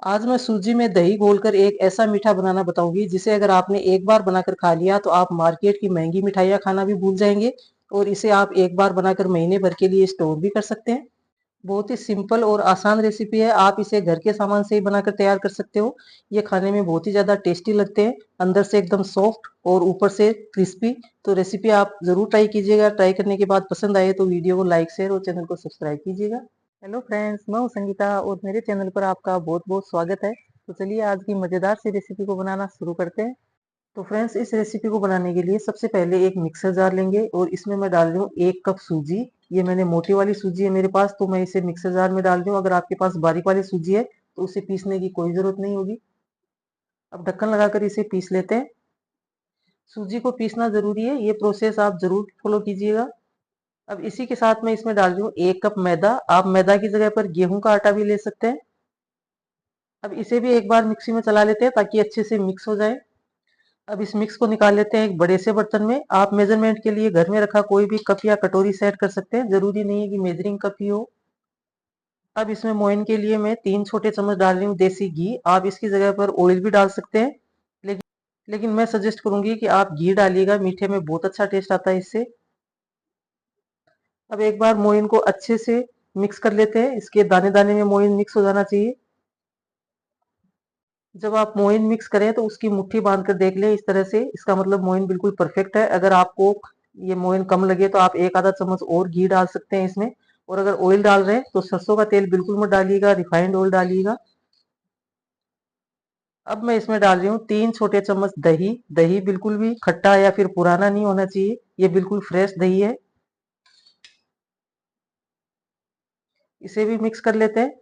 आज मैं सूजी में दही घोलकर एक ऐसा मीठा बनाना बताऊंगी जिसे अगर आपने एक बार बनाकर खा लिया तो आप मार्केट की महंगी मिठाइयाँ खाना भी भूल जाएंगे। और इसे आप एक बार बनाकर महीने भर के लिए स्टोर भी कर सकते हैं। बहुत ही सिंपल और आसान रेसिपी है। आप इसे घर के सामान से ही बनाकर तैयार कर सकते हो। ये खाने में बहुत ही ज्यादा टेस्टी लगते हैं, अंदर से एकदम सॉफ्ट और ऊपर से क्रिस्पी। तो रेसिपी आप जरूर ट्राई कीजिएगा। ट्राई करने के बाद पसंद आए तो वीडियो को लाइक शेयर और चैनल को सब्सक्राइब कीजिएगा। हेलो फ्रेंड्स, मैं हूं संगीता और मेरे चैनल पर आपका बहुत बहुत स्वागत है। तो चलिए आज की मज़ेदार सी रेसिपी को बनाना शुरू करते हैं। तो फ्रेंड्स, इस रेसिपी को बनाने के लिए सबसे पहले एक मिक्सर जार लेंगे और इसमें मैं डाल रही हूँ 1 कप सूजी। ये मैंने मोटी वाली सूजी है मेरे पास, तो मैं इसे मिक्सर जार में डाल रही हूँ। अगर आपके पास बारीक वाली सूजी है तो उसे पीसने की कोई जरूरत नहीं होगी। अब ढक्कन लगाकर इसे पीस लेते हैं। सूजी को पीसना जरूरी है, ये प्रोसेस आप जरूर फॉलो कीजिएगा। अब इसी के साथ मैं इसमें डाल रही हूँ 1 कप मैदा। आप मैदा की जगह पर गेहूं का आटा भी ले सकते हैं। अब इसे भी एक बार मिक्सी में चला लेते हैं ताकि अच्छे से मिक्स हो जाए। अब इस मिक्स को निकाल लेते हैं एक बड़े से बर्तन में। आप मेजरमेंट के लिए घर में रखा कोई भी कप या कटोरी सेट कर सकते हैं, जरूरी नहीं है कि मेजरिंग कप ही हो। अब इसमें मोइन के लिए मैं 3 छोटे चम्मच डाल रही हूँ देसी घी। आप इसकी जगह पर ऑयल भी डाल सकते हैं, लेकिन मैं सजेस्ट करूंगी कि आप घी डालिएगा, मीठे में बहुत अच्छा टेस्ट आता है इससे। अब एक बार मोइन को अच्छे से मिक्स कर लेते हैं। इसके दाने दाने में मोइन मिक्स हो जाना चाहिए। जब आप मोइन मिक्स करें तो उसकी मुट्ठी बांध कर देख लें, इस तरह से। इसका मतलब मोइन बिल्कुल परफेक्ट है। अगर आपको ये मोइन कम लगे तो आप एक आधा चम्मच और घी डाल सकते हैं इसमें। और अगर ऑयल डाल रहे हैं तो सरसों का तेल बिल्कुल मत डालिएगा, रिफाइंड ऑयल डालिएगा। अब मैं इसमें डाल रही हूँ 3 छोटे चम्मच दही। दही बिल्कुल भी खट्टा या फिर पुराना नहीं होना चाहिए, ये बिल्कुल फ्रेश दही है। इसे भी मिक्स कर लेते हैं।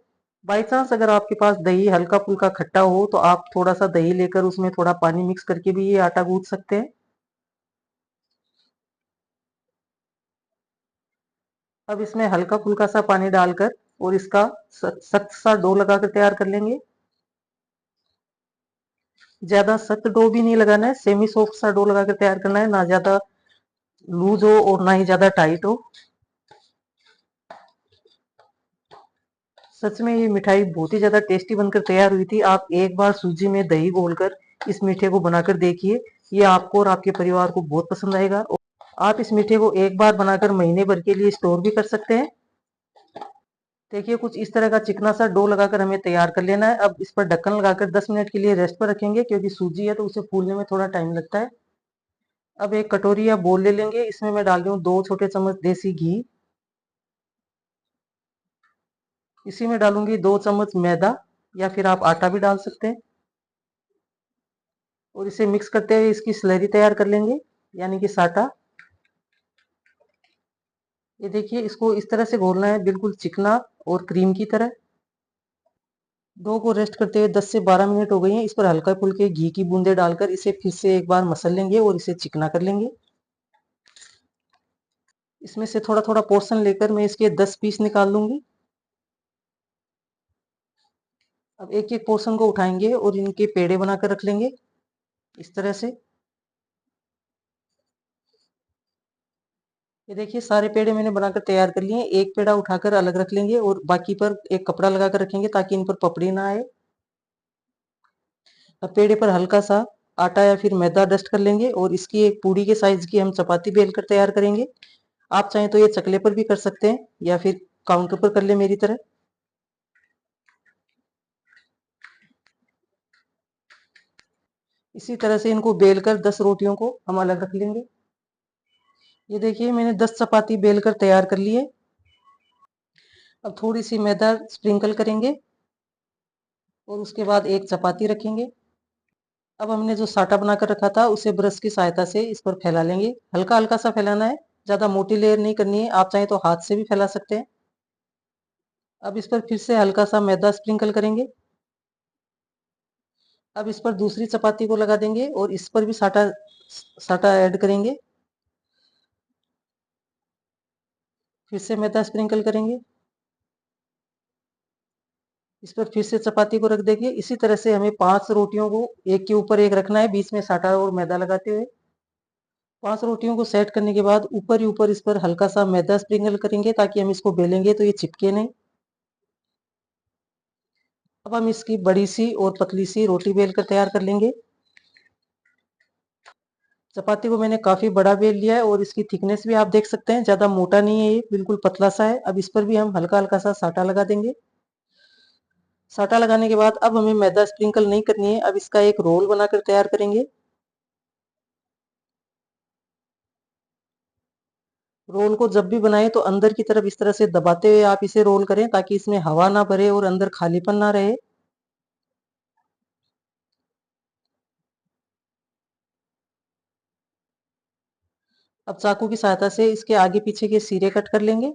बाई चांस अगर आपके पास दही हल्का फुल्का खट्टा हो तो आप थोड़ा सा दही लेकर उसमें थोड़ा पानी मिक्स करके भी ये आटा गूंथ सकते हैं। अब इसमें हल्का फुल्का सा पानी डालकर और इसका सख्त सा डो लगाकर तैयार कर लेंगे। ज्यादा सख्त डो भी नहीं लगाना है, सेमी सॉफ्ट सा डो लगाकर तैयार करना है। ना ज्यादा लूज हो और ना ही ज्यादा टाइट हो। सच में ये मिठाई बहुत ही ज्यादा टेस्टी बनकर तैयार हुई थी। आप एक बार सूजी में दही घोलकर इस मीठे को बनाकर देखिए, ये आपको और आपके परिवार को बहुत पसंद आएगा। आप इस मीठे को एक बार बनाकर महीने भर के लिए स्टोर भी कर सकते हैं। देखिए, कुछ इस तरह का चिकना सा डो लगाकर हमें तैयार कर लेना है। अब इस पर ढक्कन लगाकर 10 मिनट के लिए रेस्ट पर रखेंगे, क्योंकि सूजी है तो उसे फूलने में थोड़ा टाइम लगता है। अब एक कटोरी या बोल ले लेंगे, इसमें मैं डाल रही हूँ 2 छोटे चम्मच देसी घी। इसी में डालूंगी 2 चम्मच मैदा, या फिर आप आटा भी डाल सकते हैं। और इसे मिक्स करते हुए इसकी स्लरी तैयार कर लेंगे, यानी कि साटा। ये देखिए, इसको इस तरह से घोलना है, बिल्कुल चिकना और क्रीम की तरह। डो को रेस्ट करते हुए 10 से 12 मिनट हो गई हैं। इस पर हल्का फुल्के घी की बूंदे डालकर इसे फिर से एक बार मसल लेंगे और इसे चिकना कर लेंगे। इसमें से थोड़ा थोड़ा पोर्शन लेकर मैं इसके 10 पीस निकाल लूंगी। अब एक एक पोर्शन को उठाएंगे और इनके पेड़े बनाकर रख लेंगे, इस तरह से। ये देखिए, सारे पेड़े मैंने बनाकर तैयार कर लिए। एक पेड़ा उठाकर अलग रख लेंगे और बाकी पर एक कपड़ा लगाकर रखेंगे ताकि इन पर पपड़ी ना आए। अब पेड़े पर हल्का सा आटा या फिर मैदा डस्ट कर लेंगे और इसकी एक पूड़ी के साइज की हम चपाती बेल कर तैयार करेंगे। आप चाहें तो ये चकले पर भी कर सकते हैं या फिर काउंटर पर कर ले मेरी तरह। इसी तरह से इनको बेलकर 10 रोटियों को हम अलग रख लेंगे। ये देखिए, मैंने 10 चपाती बेलकर तैयार कर ली है। अब थोड़ी सी मैदा स्प्रिंकल करेंगे और उसके बाद एक चपाती रखेंगे। अब हमने जो साटा बनाकर रखा था उसे ब्रश की सहायता से इस पर फैला लेंगे। हल्का हल्का सा फैलाना है, ज्यादा मोटी लेयर नहीं करनी है। आप चाहें तो हाथ से भी फैला सकते हैं। अब इस पर फिर से हल्का सा मैदा स्प्रिंकल करेंगे। अब इस पर दूसरी चपाती को लगा देंगे और इस पर भी साटा साटा ऐड करेंगे। फिर से मैदा स्प्रिंकल करेंगे। इस पर फिर से चपाती को रख देंगे। इसी तरह से हमें 5 रोटियों को एक के ऊपर एक रखना है, बीच में साटा और मैदा लगाते हुए। 5 रोटियों को सेट करने के बाद ऊपर ही ऊपर इस पर हल्का सा मैदा स्प्रिंकल करेंगे ताकि हम इसको बेलेंगे तो ये चिपके नहीं। अब हम इसकी बड़ी सी और पतली सी रोटी बेल कर तैयार कर लेंगे। चपाती को मैंने काफी बड़ा बेल लिया है और इसकी थिकनेस भी आप देख सकते हैं, ज्यादा मोटा नहीं है, ये बिल्कुल पतला सा है। अब इस पर भी हम हल्का हल्का सा साटा लगा देंगे। साटा लगाने के बाद अब हमें मैदा स्प्रिंकल नहीं करनी है, अब इसका एक रोल बनाकर तैयार करेंगे। रोल को जब भी बनाएं तो अंदर की तरफ इस तरह से दबाते हुए आप इसे रोल करें, ताकि इसमें हवा ना भरे और अंदर खालीपन ना रहे। अब चाकू की सहायता से इसके आगे पीछे के सिरे कट कर लेंगे।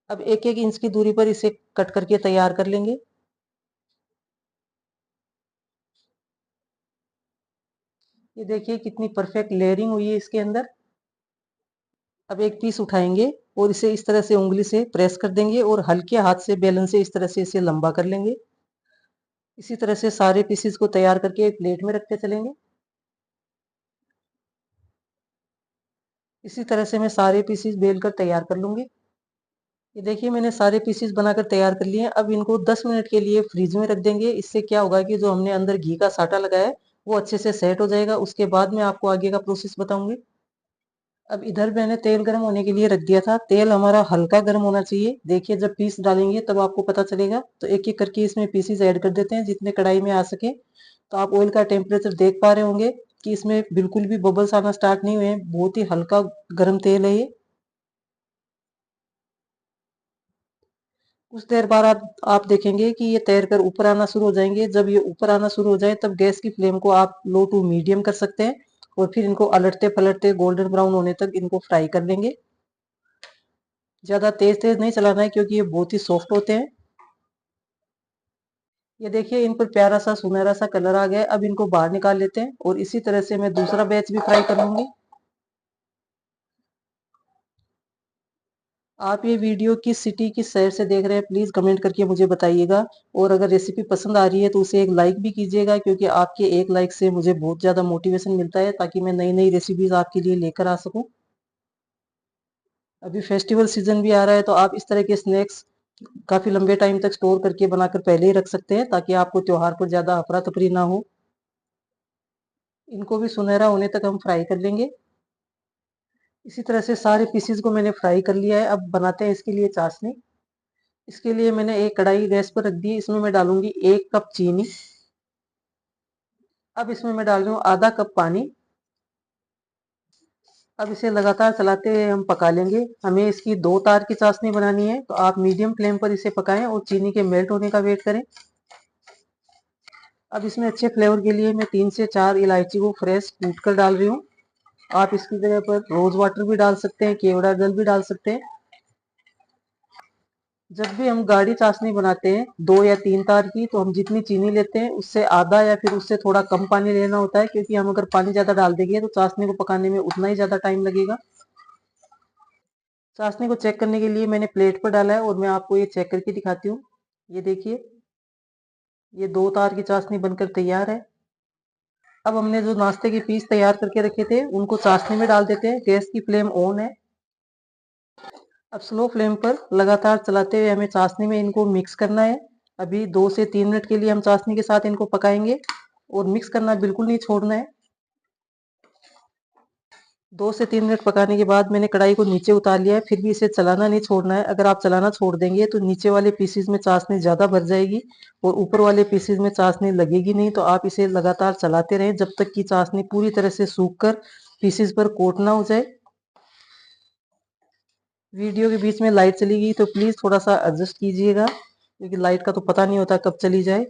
अब एक एक इंच की दूरी पर इसे कट करके तैयार कर लेंगे। ये देखिए कितनी परफेक्ट लेयरिंग हुई है इसके अंदर। अब एक पीस उठाएंगे और इसे इस तरह से उंगली से प्रेस कर देंगे और हल्के हाथ से बेलन से इस तरह से इसे लंबा कर लेंगे। इसी तरह से सारे पीसेस को तैयार करके एक प्लेट में रखते चलेंगे। इसी तरह से मैं सारे पीसेस बेल कर तैयार कर लूंगी। ये देखिए मैंने सारे पीसेस बनाकर तैयार कर लिए हैं। अब इनको 10 मिनट के लिए फ्रीज में रख देंगे। इससे क्या होगा कि जो हमने अंदर घी का साटा लगाया है वो अच्छे से सेट हो जाएगा। उसके बाद मैं आपको आगे का प्रोसेस बताऊंगी। अब इधर मैंने तेल गर्म होने के लिए रख दिया था। तेल हमारा हल्का गर्म होना चाहिए। देखिए जब पीस डालेंगे तब आपको पता चलेगा। तो एक एक करके इसमें पीसेस ऐड कर देते हैं जितने कढ़ाई में आ सके। तो आप ऑयल का टेम्परेचर देख पा रहे होंगे कि इसमें बिल्कुल भी बबल्स आना स्टार्ट नहीं हुए हैं। बहुत ही हल्का गर्म तेल है ये। कुछ देर बाद आप देखेंगे कि ये तैर कर ऊपर आना शुरू हो जाएंगे। जब ये ऊपर आना शुरू हो जाए तब गैस की फ्लेम को आप लो टू मीडियम कर सकते हैं और फिर इनको अलटते पलटते गोल्डन ब्राउन होने तक इनको फ्राई कर लेंगे। ज्यादा तेज तेज नहीं चलाना है क्योंकि ये बहुत ही सॉफ्ट होते हैं। ये देखिए इन पर प्यारा सा सुनहरा सा कलर आ गया है। अब इनको बाहर निकाल लेते हैं और इसी तरह से मैं दूसरा बैच भी फ्राई कर लूंगी। आप ये वीडियो किस सिटी किस शहर से देख रहे हैं प्लीज कमेंट करके मुझे बताइएगा। और अगर रेसिपी पसंद आ रही है तो उसे एक लाइक भी कीजिएगा, क्योंकि आपके एक लाइक से मुझे बहुत ज्यादा मोटिवेशन मिलता है ताकि मैं नई नई रेसिपीज आपके लिए लेकर आ सकूं। अभी फेस्टिवल सीजन भी आ रहा है तो आप इस तरह के स्नैक्स काफी लंबे टाइम तक स्टोर करके बनाकर पहले ही रख सकते हैं, ताकि आपको त्योहार पर ज्यादा अफरा तफरी ना हो। इनको भी सुनहरा होने तक हम फ्राई कर लेंगे। इसी तरह से सारे पीसीज को मैंने फ्राई कर लिया है। अब बनाते हैं इसके लिए चाशनी। इसके लिए मैंने एक कढ़ाई गैस पर रख दी। इसमें मैं डालूंगी 1 कप चीनी। अब इसमें मैं डाल रही हूँ आधा कप पानी। अब इसे लगातार चलाते हुए हम पका लेंगे। हमें इसकी 2 तार की चाशनी बनानी है, तो आप मीडियम फ्लेम पर इसे पकाएं और चीनी के मेल्ट होने का वेट करें। अब इसमें अच्छे फ्लेवर के लिए मैं 3 से 4 इलायची को फ्रेश कूट कर डाल रही हूँ। आप इसकी जगह पर रोज वाटर भी डाल सकते हैं, केवड़ा जल भी डाल सकते हैं। जब भी हम गाढ़ी चाशनी बनाते हैं 2 या 3 तार की, तो हम जितनी चीनी लेते हैं उससे आधा या फिर उससे थोड़ा कम पानी लेना होता है, क्योंकि हम अगर पानी ज्यादा डाल देंगे तो चाशनी को पकाने में उतना ही ज्यादा टाइम लगेगा। चाशनी को चेक करने के लिए मैंने प्लेट पर डाला है और मैं आपको ये चेक करके दिखाती हूँ। ये देखिए ये 2 तार की चाशनी बनकर तैयार है। अब हमने जो नाश्ते के पीस तैयार करके रखे थे उनको चाशनी में डाल देते हैं। गैस की फ्लेम ऑन है। अब स्लो फ्लेम पर लगातार चलाते हुए हमें चाशनी में इनको मिक्स करना है। अभी 2 से 3 मिनट के लिए हम चाशनी के साथ इनको पकाएंगे और मिक्स करना बिल्कुल नहीं छोड़ना है। 2 से 3 मिनट पकाने के बाद मैंने कढ़ाई को नीचे उतार लिया है। फिर भी इसे चलाना नहीं छोड़ना है। अगर आप चलाना छोड़ देंगे तो नीचे वाले पीसीज में चाशनी ज्यादा भर जाएगी और ऊपर वाले पीसीज में चाशनी लगेगी नहीं। तो आप इसे लगातार चलाते रहें जब तक कि चाशनी पूरी तरह से सूख कर पीसीज पर कोट ना हो जाए। वीडियो के बीच में लाइट चली गई तो प्लीज थोड़ा सा एडजस्ट कीजिएगा, क्योंकि लाइट का तो पता नहीं होता कब चली जाए।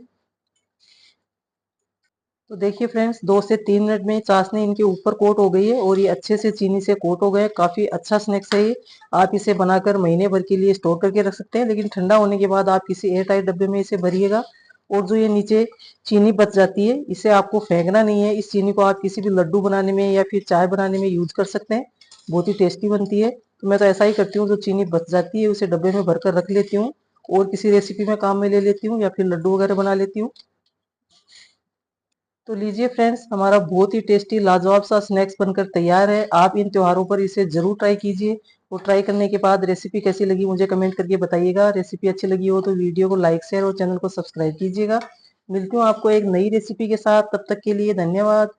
तो देखिए फ्रेंड्स 2 से 3 मिनट में चाशनी इनके ऊपर कोट हो गई है और ये अच्छे से चीनी से कोट हो गए। काफी अच्छा स्नैक्स है ये। आप इसे बनाकर महीने भर के लिए स्टोर करके रख सकते हैं, लेकिन ठंडा होने के बाद आप किसी एयर टाइट डब्बे में इसे भरिएगा। और जो ये नीचे चीनी बच जाती है इसे आपको फेंकना नहीं है। इस चीनी को आप किसी भी लड्डू बनाने में या फिर चाय बनाने में यूज कर सकते हैं। बहुत ही टेस्टी बनती है। तो मैं तो ऐसा ही करती हूँ, जो चीनी बच जाती है उसे डब्बे में भरकर रख लेती हूँ और किसी रेसिपी में काम में ले लेती हूँ या फिर लड्डू वगैरह बना लेती हूँ। तो लीजिए फ्रेंड्स हमारा बहुत ही टेस्टी लाजवाब सा स्नैक्स बनकर तैयार है। आप इन त्योहारों पर इसे जरूर ट्राई कीजिए और ट्राई करने के बाद रेसिपी कैसी लगी मुझे कमेंट करके बताइएगा। रेसिपी अच्छी लगी हो तो वीडियो को लाइक शेयर और चैनल को सब्सक्राइब कीजिएगा। मिलती हूँ आपको एक नई रेसिपी के साथ, तब तक के लिए धन्यवाद।